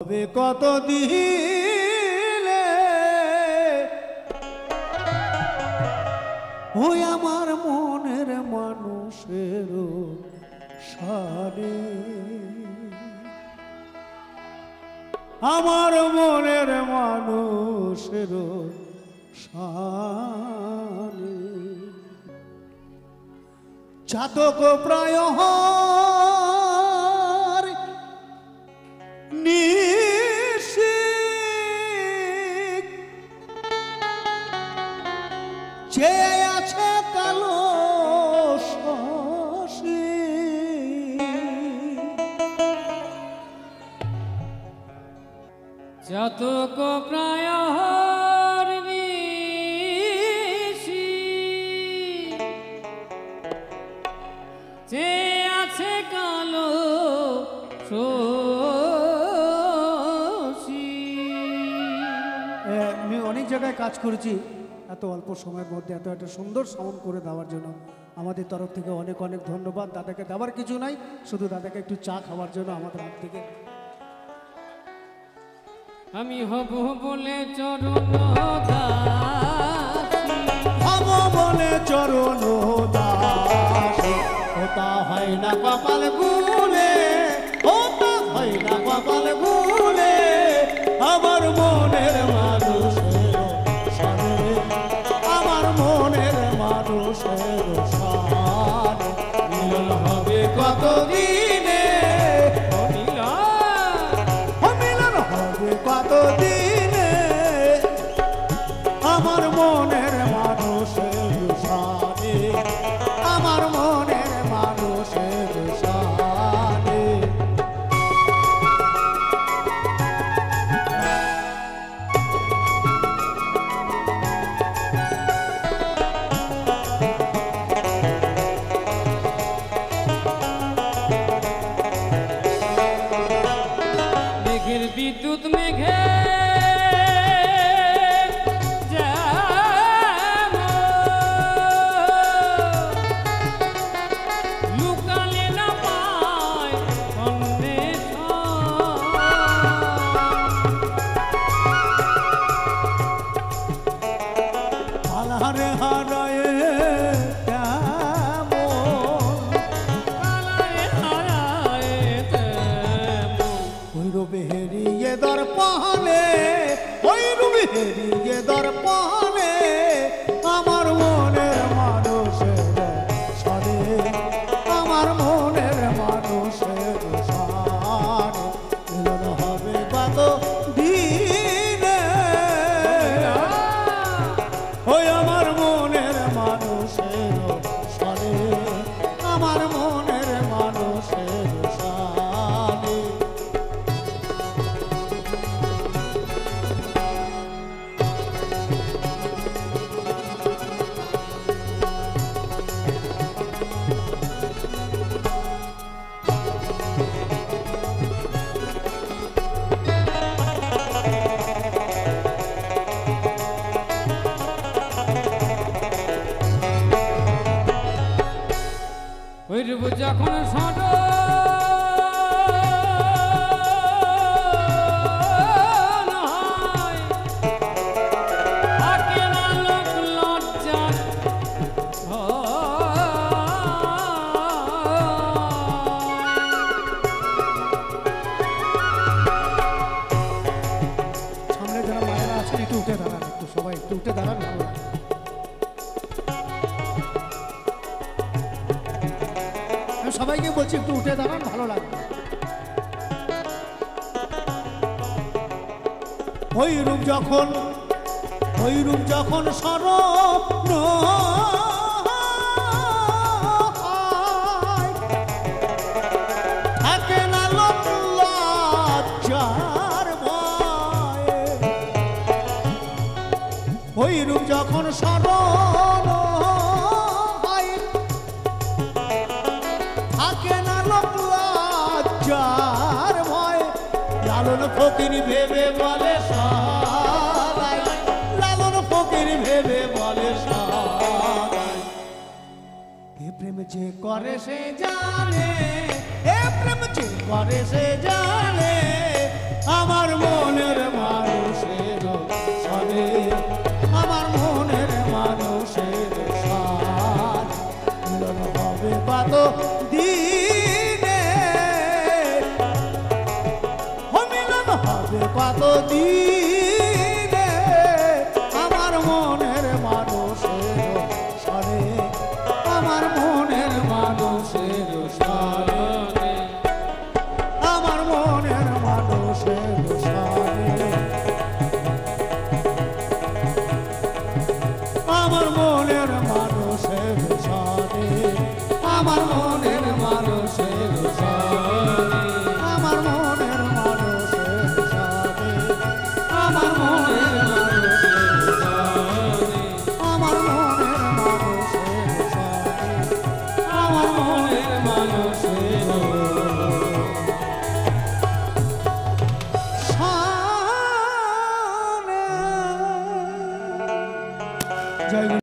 হবে কত দিলে ওই আমার মনের মানুষের সারে, আমার মনের মানুষের সারে। চাতক প্রায় চেয়ে আছে কালো শশী, চাতক প্রায় চেয়ে আছে কালো শশী। আমি অনেক জায়গায় কাজ করেছি, এত অল্প সময়ের মধ্যে এত একটা সুন্দর সাউন্ড করে দেওয়ার জন্য আমাদের তরফ থেকে অনেক অনেক ধন্যবাদ। দাদাকে দেওয়ার কিছু নাই, শুধু দাদাকে একটু চা খাওয়ার জন্য আমাদের হাত থেকে। আমি হব বলে চরণ দাসী, হব বলে চরণ দাসী, ওটা হয় না কপাল গুলে, ওটা হয় না কপাল গুলে, আমার মনের মানুষের সারে, আমার মনের মানুষের সারে। মিলন হবে কত দিনে, মিলন হবে কত দিনে, আমার মনের মানুষের সারে, আমার মনের মানুষের সারে। মেঘের বিদ্যুৎ মেঘে লুকালে না পায় হারারে হারায় ওই রবে হেরিয়ে দর্পণে, ওই রবে হেরিয়ে দর্পণে, আমার মনের মানুষের সারে, আমার মনের মানুষের সারে। মিলন হবে কত দিনে, ওই আমার মনের মানুষের সারে, আমার মনের মানুষের সারে। ওই রূপ যখন ষড় থাকে না লোক লজ্জা, সামনে যারা মায়েরা আছেন একটু উঠে দাঁড়ান, একটু সবাই একটু উঠে দাঁড়ান, ভালো লাগে। আমি সবাইকে বলছি একটু উঠে দাঁড়ান, ভালো লাগবে। ওই রূপ যখন স্মরণ থাকে না লোক লজ্জার ভয়ে, ওই রূপ যখন স্মরণ থাকে না লোক লজ্জার ভয়। লালন ফকির ভেবে বলে সবাই, লালন ফকির ভেবে বলে সবাই, এ প্রেম যে করে সে জানে, এ প্রেম যে করে সে জানে, আমার মনের মানুষের সাথে, আমার মনের মানুষের সাথ মিলন হবে কত দিনে, ও মিলন হবে কত দিনে, আমার মনের মানুষের সাথে, আমার মনের মানুষের সাথে, আমার মনের মানুষের সাথে, আমার মনের মানুষের সাথে, আমার মনের মানুষের সাথে, আমার মনের মানুষের সাথে, আমার মনের মানুষের সাথে, আমার মনের মানুষের সাথে, আমার মনের মানুষের সাথে। জয় গুরু।